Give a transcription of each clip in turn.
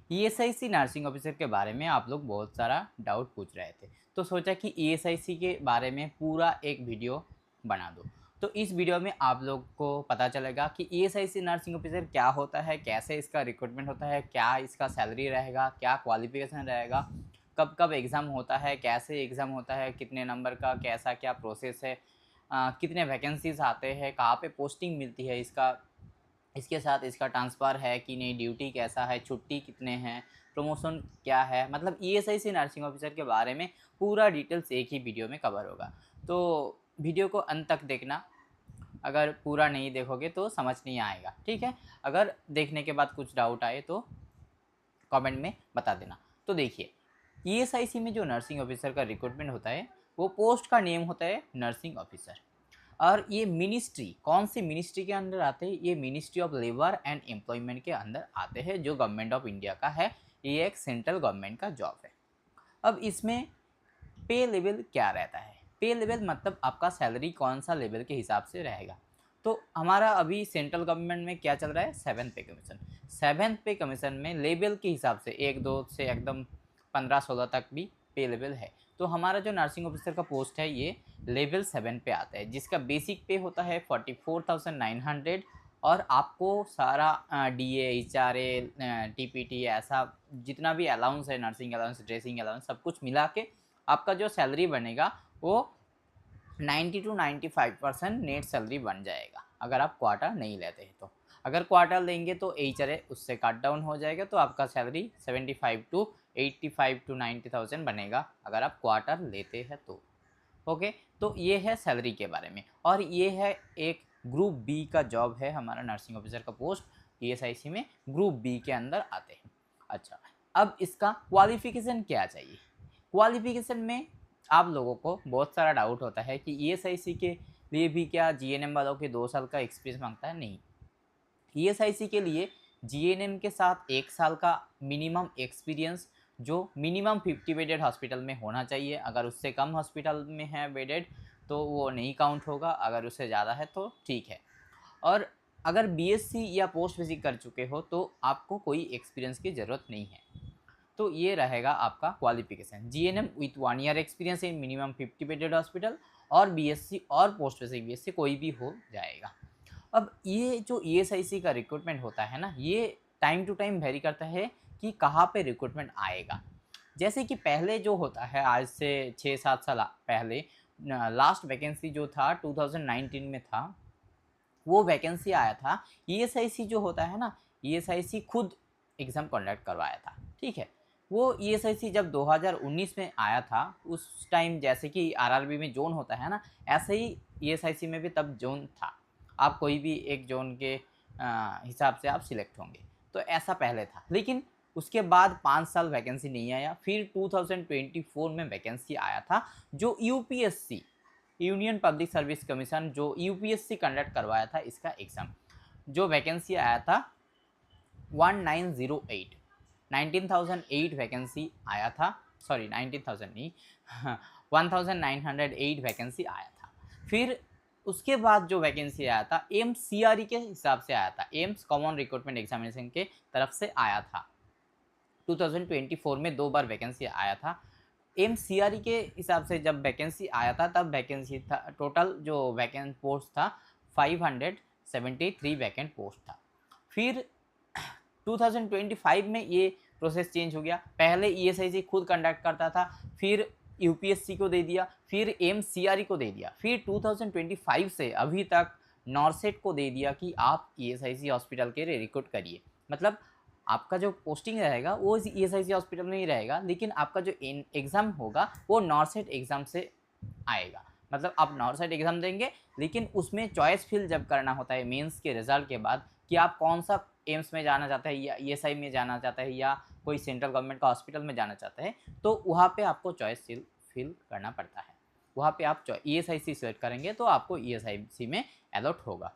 ESIC nursing officer के बारे में आप लोग बहुत सारा डाउट पूछ रहे थे, तो सोचा कि ईएसआईसी के बारे में पूरा एक वीडियो बना दो। तो इस वीडियो में आप लोग को पता चलेगा कि ईएसआईसी नर्सिंग ऑफिसर क्या होता है, कैसे इसका रिक्रूटमेंट होता है, क्या इसका सैलरी रहेगा, क्या क्वालिफिकेशन रहेगा, कब कब एग्ज़ाम होता है, कैसे एग्ज़ाम होता है, कितने नंबर का, कैसा क्या प्रोसेस है, कितने वैकेंसीज आते हैं, कहाँ पे पोस्टिंग मिलती है, इसके साथ इसका ट्रांसफ़र है कि नहीं, ड्यूटी कैसा है, छुट्टी कितने हैं, प्रमोशन क्या है, मतलब ईएसआईसी नर्सिंग ऑफिसर के बारे में पूरा डिटेल्स एक ही वीडियो में कवर होगा। तो वीडियो को अंत तक देखना, अगर पूरा नहीं देखोगे तो समझ नहीं आएगा, ठीक है। अगर देखने के बाद कुछ डाउट आए तो कमेंट में बता देना। तो देखिए, ईएसआईसी में जो नर्सिंग ऑफिसर का रिक्रूटमेंट होता है, वो पोस्ट का नेम होता है नर्सिंग ऑफिसर। और ये मिनिस्ट्री कौन सी मिनिस्ट्री के अंदर आते हैं? ये ministry of labour and employment के अंदर आते हैं, जो गवर्नमेंट ऑफ इंडिया का है। ये एक सेंट्रल गवर्नमेंट का जॉब है। अब इसमें पे लेवल क्या रहता है? पे लेवल मतलब आपका सैलरी कौन सा लेवल के हिसाब से रहेगा। तो हमारा अभी सेंट्रल गवर्नमेंट में क्या चल रहा है? 7th पे कमीशन। 7th पे कमीशन में लेवल के हिसाब से 1-2 से एकदम 15-16 तक भी पे लेवल है। तो हमारा जो नर्सिंग ऑफिसर का पोस्ट है, ये लेवल 7 पे आता है, जिसका बेसिक पे होता है 44,900। और आपको सारा डीए, एचआरए, टीपीटी, ऐसा जितना भी अलाउंस है, नर्सिंग अलाउंस, ड्रेसिंग अलाउंस, सब कुछ मिला के आपका जो सैलरी बनेगा वो 90 टू 95% नेट सैलरी बन जाएगा, अगर आप क्वार्टर नहीं लेते हैं तो। अगर क्वार्टर लेंगे तो एचआरए उससे कट डाउन हो जाएगा, तो आपका सैलरी 75 टू 85 टू 90,000 बनेगा, अगर आप क्वार्टर लेते हैं तो। ओके, तो ये है सैलरी के बारे में। और ये है एक ग्रुप बी का जॉब है, हमारा नर्सिंग ऑफिसर का पोस्ट ईएसआईसी में ग्रुप बी के अंदर आते हैं। अच्छा, अब इसका क्वालिफिकेशन क्या चाहिए? क्वालिफिकेशन में आप लोगों को बहुत सारा डाउट होता है कि ईएसआईसी के लिए भी क्या जीएनएम वालों के 2 साल का एक्सपीरियंस मांगता है? नहीं। ईएसआईसी के लिए जीएनएम के साथ 1 साल का मिनिमम एक्सपीरियंस, जो मिनिमम 50 बेडेड हॉस्पिटल में होना चाहिए। अगर उससे कम हॉस्पिटल में है बेडेड तो वो नहीं काउंट होगा, अगर उससे ज़्यादा है तो ठीक है। और अगर बीएससी या पोस्ट बेसिक कर चुके हो तो आपको कोई एक्सपीरियंस की ज़रूरत नहीं है। तो ये रहेगा आपका qualification, GNM with 1 year experience in minimum 50 bedded hospital, और बीएससी और पोस्ट बेसिक बीएससी कोई भी हो जाएगा। अब ये जो ईएसआईसी का रिक्रूटमेंट होता है ना, ये टाइम टू टाइम वेरी करता है कि कहाँ पे रिक्रूटमेंट आएगा। जैसे कि पहले जो होता है, आज से 6-7 साल पहले लास्ट वैकेंसी जो था 2019 में था, वो वैकेंसी आया था। ईएसआईसी जो होता है ना, ईएसआईसी खुद एग्ज़ाम कंडक्ट करवाया था, ठीक है। वो ईएसआईसी जब 2019 में आया था, उस टाइम जैसे कि आरआरबी में जोन होता है ना, ऐसे ही ईएसआईसी में भी तब जोन था। आप कोई भी एक जोन के हिसाब से आप सिलेक्ट होंगे, तो ऐसा पहले था। लेकिन उसके बाद 5 साल वैकेंसी नहीं आया, फिर 2024 में वैकेंसी आया था, जो UPSC, union public service commission, जो यूपीएससी कंडक्ट करवाया था इसका एग्ज़ाम। जो वैकेंसी आया था 1908, 19,008 वैकेंसी आया था। सॉरी, 19,000 नहीं, 1908 वैकेंसी आया था। फिर उसके बाद जो वैकेंसी आया था एम्स सीआरई के हिसाब से आया था, एम्स कॉमन रिक्रूटमेंट एग्जामिनेशन के तरफ से आया था। 2024 में 2 बार वैकेंसी आया था। एमसीआरई के हिसाब से जब वैकेंसी आया था, तब वैकेंसी था, टोटल जो वैकेंट पोस्ट था 573 वैकेंट पोस्ट था। फिर 2025 में ये प्रोसेस चेंज हो गया। पहले ईएसआईसी खुद कंडक्ट करता था, फिर यूपीएससी को दे दिया, फिर एमसीआरई को दे दिया, फिर 2025 से अभी तक नॉर्सेट को दे दिया कि आप ईएसआईसी हॉस्पिटल के लिए रिक्रूट करिए। मतलब आपका जो पोस्टिंग रहेगा वो ईएसआईसी हॉस्पिटल में ही रहेगा, लेकिन आपका जो एग्ज़ाम होगा वो नॉर्सेट एग्ज़ाम से आएगा। मतलब आप नॉर्सेट एग्ज़ाम देंगे, लेकिन उसमें चॉइस फिल जब करना होता है मेंस के रिजल्ट के बाद, कि आप कौन सा एम्स में जाना चाहते हैं या ईएसआई में जाना चाहता है या कोई सेंट्रल गवर्नमेंट का हॉस्पिटल में जाना चाहता है, तो वहाँ पे आपको चॉइस फिल करना पड़ता है। वहाँ पे आप ईएसआईसी सेलेक्ट करेंगे तो आपको ईएसआईसी में अलॉट होगा,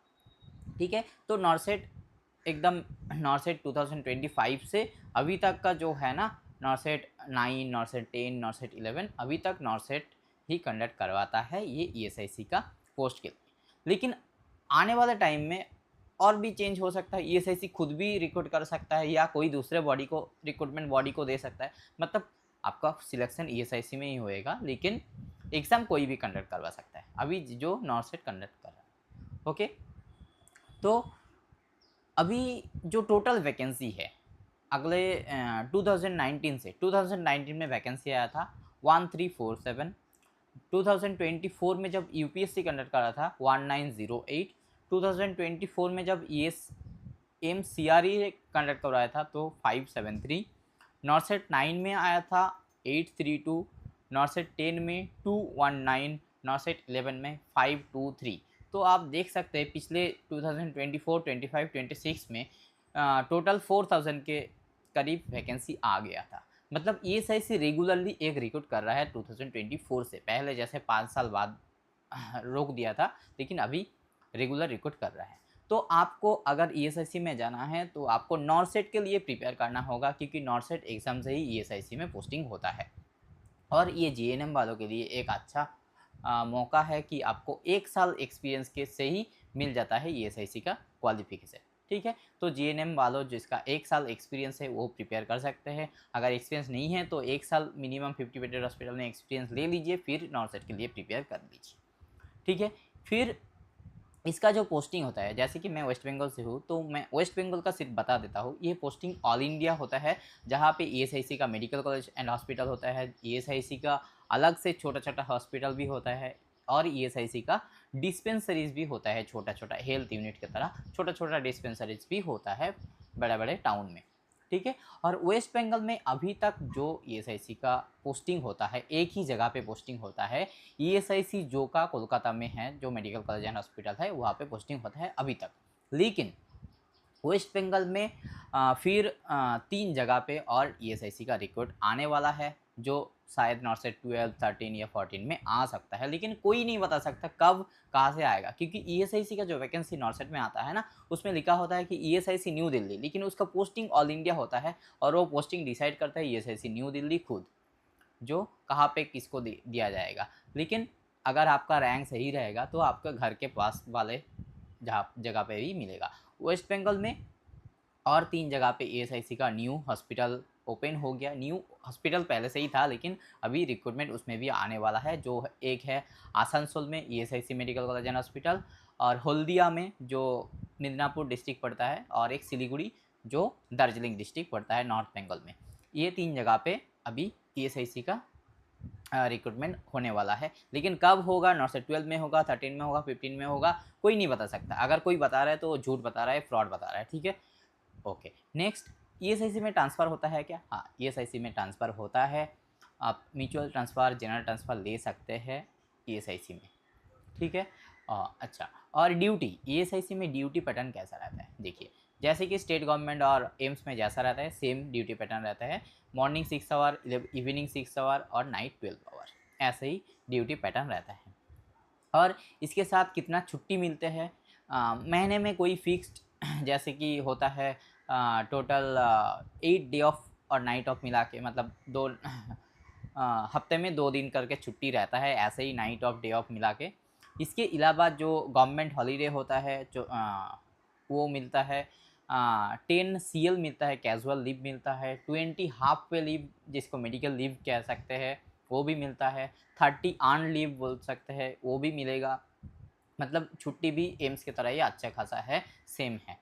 ठीक है। तो नॉर्सेट एकदम, नॉर्सेट 2025 से अभी तक का जो है ना, नॉर्सेट 9, नॉर्सेट 10, नॉर्सेट 11, अभी तक नॉर्सेट ही कंडक्ट करवाता है ये ईएसआईसी का पोस्ट के लिए। लेकिन आने वाले टाइम में और भी चेंज हो सकता है, ईएसआईसी खुद भी रिक्रूट कर सकता है या कोई दूसरे बॉडी को, रिक्रूटमेंट बॉडी को दे सकता है। मतलब आपका सिलेक्शन ईएसआईसी में ही होएगा, लेकिन एग्ज़ाम कोई भी कंडक्ट करवा सकता है, अभी जो नॉर्सेट कंडक्ट कर रहा है। ओके, तो अभी जो टोटल वैकेंसी है अगले 2019 से, 2019 में वैकेंसी आया था 1347, 2024 में जब यूपीएससी कंडक्ट कर रहा था 1908, 2024 में जब एमसीआरई कंडक्ट करवाया था तो 573, नॉर्सेट 9 में आया था 832, नॉर्सेट 10 में 219, नॉर्सेट 11 में 523। तो आप देख सकते हैं पिछले 2024, 25, 26 में टोटल 4000 के करीब वैकेंसी आ गया था। मतलब ईएसआईसी रेगुलरली एक रिक्रूट कर रहा है 2024 से, पहले जैसे 5 साल बाद रोक दिया था, लेकिन अभी रेगुलर रिक्रूट कर रहा है। तो आपको अगर ईएसआईसी में जाना है तो आपको नॉर्सेट के लिए प्रिपेयर करना होगा, क्योंकि नॉर्सेट एग्ज़ाम से ही ईएसआईसी में पोस्टिंग होता है। और ये जीएनएम वालों के लिए एक अच्छा मौका है कि आपको 1 साल एक्सपीरियंस के से ही मिल जाता है ईएसआईसी का क्वालिफिकेशन। ठीक है, तो जीएनएम वालों जिसका 1 साल एक्सपीरियंस है वो प्रिपेयर कर सकते हैं। अगर एक्सपीरियंस नहीं है तो 1 साल मिनिमम 50 बेडेड हॉस्पिटल में एक्सपीरियंस ले लीजिए, फिर नॉर्सेट के लिए प्रिपेयर कर लीजिए। ठीक है, फिर इसका जो पोस्टिंग होता है, जैसे कि मैं वेस्ट बंगाल से हूँ तो मैं वेस्ट बंगाल का सिर्फ बता देता हूँ। ये पोस्टिंग ऑल इंडिया होता है, जहाँ पे ईएसआईसी का मेडिकल कॉलेज एंड हॉस्पिटल होता है, ईएसआईसी का अलग से छोटा छोटा हॉस्पिटल भी होता है, और ईएसआईसी का डिस्पेंसरीज भी होता है, छोटा छोटा हेल्थ यूनिट की तरह छोटा छोटा डिस्पेंसरीज भी होता है बड़े बड़े टाउन में। ठीक है, और वेस्ट बंगाल में अभी तक जो ईएसआईसी का पोस्टिंग होता है, एक ही जगह पे पोस्टिंग होता है, ईएसआईसी जो का कोलकाता में है, जो मेडिकल कॉलेज एंड हॉस्पिटल है वहाँ पे पोस्टिंग होता है अभी तक। लेकिन वेस्ट बंगाल में फिर 3 जगह पे और ईएसआईसी का रिक्रूट आने वाला है, जो शायद नॉर्सेट 12, 13 या 14 में आ सकता है, लेकिन कोई नहीं बता सकता कब कहाँ से आएगा, क्योंकि ईएसआईसी का जो वैकेंसी नॉर्सेट में आता है ना, उसमें लिखा होता है कि ईएसआईसी न्यू दिल्ली, लेकिन उसका पोस्टिंग ऑल इंडिया होता है, और वो पोस्टिंग डिसाइड करता है ईएसआईसी न्यू दिल्ली खुद, जो कहाँ पे किसको दिया जाएगा। लेकिन अगर आपका रैंक सही रहेगा तो आपका घर के पास वाले जगह पे भी मिलेगा। वेस्ट बंगाल में और 3 जगह पे ईएसआईसी का न्यू हॉस्पिटल ओपन हो गया। न्यू हॉस्पिटल पहले से ही था, लेकिन अभी रिक्रूटमेंट उसमें भी आने वाला है। जो एक है आसनसोल में ESIC medical college and hospital, और हल्दिया में जो मिदनापुर डिस्ट्रिक्ट पड़ता है, और एक सिलीगुड़ी जो दार्जिलिंग डिस्ट्रिक्ट पड़ता है नॉर्थ बंगाल में। ये 3 जगह पे अभी ईएसआईसी का रिक्रूटमेंट होने वाला है। लेकिन कब होगा, नॉर्सेट 12 में होगा, 13 में होगा, 15 में होगा, कोई नहीं बता सकता। अगर कोई बता रहा है तो झूठ बता रहा है, फ्रॉड बता रहा है। ठीक है, ओके। नेक्स्ट, ईएसआईसी में ट्रांसफ़र होता है क्या? हाँ, ईएसआईसी में ट्रांसफ़र होता है। आप म्यूचुअल ट्रांसफ़र, जनरल ट्रांसफ़र ले सकते हैं ईएसआईसी में। ठीक है, अच्छा। और ड्यूटी, ईएसआईसी में ड्यूटी पैटर्न कैसा रहता है? देखिए, जैसे कि स्टेट गवर्नमेंट और एम्स में जैसा रहता है, सेम ड्यूटी पैटर्न रहता है। मॉर्निंग 6 आवर, इवनिंग 6 आवर और नाइट 12 आवर, ऐसे ही ड्यूटी पैटर्न रहता है। और इसके साथ कितना छुट्टी मिलते हैं, महीने में कोई फिक्स्ड जैसे कि होता है टोटल 8 डे ऑफ और नाइट ऑफ मिला के, मतलब दो हफ्ते में 2 दिन करके छुट्टी रहता है, ऐसे ही नाइट ऑफ डे ऑफ मिला के। इसके अलावा जो गवर्नमेंट हॉलीडे होता है जो वो मिलता है। 10 सीएल मिलता है, कैजुअल लीव मिलता है। 20 हाफ पे लीव, जिसको मेडिकल लीव कह सकते हैं, वो भी मिलता है। 30 अर्न लीव बोल सकते हैं, वो भी मिलेगा। मतलब छुट्टी भी एम्स की तरह ही अच्छा खासा है, सेम है।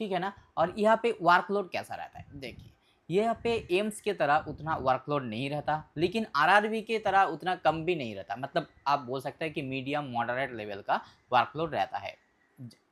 ठीक है ना। और यहाँ पे वर्कलोड कैसा रहता है? देखिए, यहाँ पे एम्स के तरह उतना वर्कलोड नहीं रहता, लेकिन आरआरबी के तरह उतना कम भी नहीं रहता। मतलब आप बोल सकते हैं कि मीडियम मॉडरेट लेवल का वर्कलोड रहता है।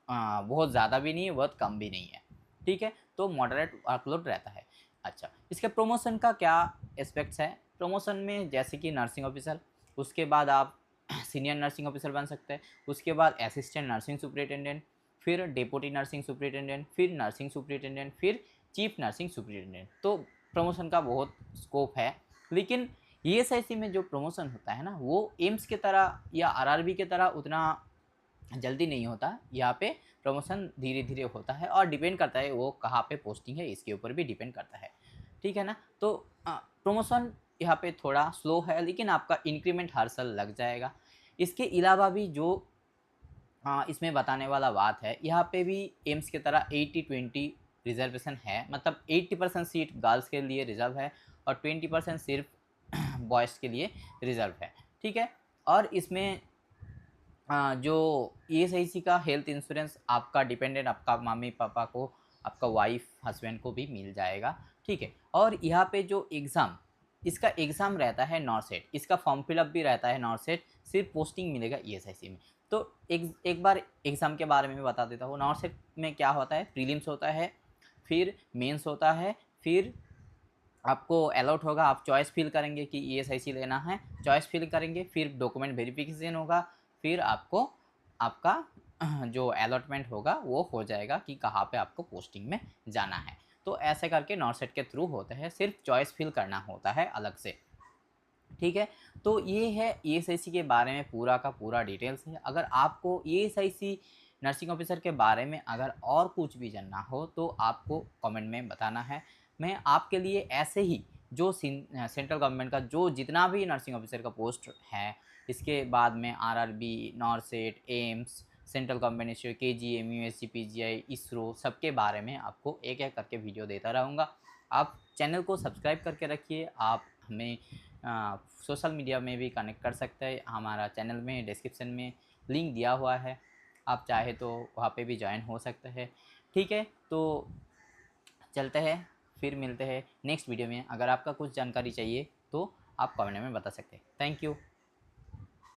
बहुत ज़्यादा भी नहीं है, बहुत कम भी नहीं है। ठीक है, तो मॉडरेट वर्कलोड रहता है। अच्छा, इसके प्रमोशन का क्या एस्पेक्ट्स है? प्रमोशन में जैसे कि नर्सिंग ऑफिसर, उसके बाद आप सीनियर नर्सिंग ऑफिसर बन सकते हैं, उसके बाद असिस्टेंट नर्सिंग सुपरिटेंडेंट, फिर डेप्यूटी नर्सिंग सुपरिटेंडेंट, फिर नर्सिंग सुपरिटेंडेंट, फिर चीफ नर्सिंग सुपरिटेंडेंट। तो प्रमोशन का बहुत स्कोप है। लेकिन ईएसआईसी में जो प्रमोशन होता है ना, वो एम्स की तरह या आरआरबी की तरह उतना जल्दी नहीं होता। यहाँ पे प्रमोशन धीरे धीरे होता है, और डिपेंड करता है वो कहाँ पे पोस्टिंग है, इसके ऊपर भी डिपेंड करता है। ठीक है ना। तो प्रमोशन यहाँ पे थोड़ा स्लो है, लेकिन आपका इंक्रीमेंट हर साल लग जाएगा। इसके अलावा भी जो इसमें बताने वाला बात है, यहाँ पे भी एम्स की तरह 80-20 रिजर्वेशन है, मतलब 80% सीट गर्ल्स के लिए रिजर्व है और 20% सिर्फ बॉयज़ के लिए रिजर्व है, ठीक है। और इसमें जो ईएसआईसी का हेल्थ इंश्योरेंस आपका डिपेंडेंट, आपका मम्मी पापा को, आपका वाइफ हस्बैंड को भी मिल जाएगा, ठीक है। और यहाँ पे जो एग्ज़ाम, इसका एग्ज़ाम रहता है नॉर्सेट, इसका फॉर्म फिलअप भी रहता है नॉर्सेट, सिर्फ पोस्टिंग मिलेगा ईएसआईसी में। तो एक बार एग्ज़ाम के बारे में बता देता हूँ। नॉर्सेट में क्या होता है, प्रीलिम्स होता है, फिर मेंस होता है, फिर आपको अलॉट होगा, आप चॉइस फिल करेंगे कि ईएसआईसी लेना है, चॉइस फिल करेंगे, फिर डॉक्यूमेंट वेरिफिकेशन होगा, फिर आपको आपका जो अलॉटमेंट होगा वो हो जाएगा कि कहाँ पे आपको पोस्टिंग में जाना है। तो ऐसे करके नॉर्सेट के थ्रू होता है, सिर्फ चॉइस फिल करना होता है अलग से, ठीक है। तो ये है ईएसआईसी के बारे में पूरा का पूरा डिटेल्स है। अगर आपको ईएसआईसी नर्सिंग ऑफिसर के बारे में अगर और कुछ भी जानना हो तो आपको कमेंट में बताना है। मैं आपके लिए ऐसे ही जो सेंट्रल गवर्नमेंट का जो जितना भी नर्सिंग ऑफिसर का पोस्ट है, इसके बाद में RRB, नॉर्सेट, AIIMS, central government institute, KGM, USG, PGI, ISRO, सबके बारे में आपको एक एक करके वीडियो देता रहूँगा। आप चैनल को सब्सक्राइब करके रखिए। आप हमें सोशल मीडिया में भी कनेक्ट कर सकते हैं, हमारा चैनल में डिस्क्रिप्शन में लिंक दिया हुआ है, आप चाहे तो वहाँ पे भी ज्वाइन हो सकते हैं, ठीक है। तो चलते हैं, फिर मिलते हैं नेक्स्ट वीडियो में। अगर आपका कुछ जानकारी चाहिए तो आप कमेंट में बता सकते हैं। Thank you.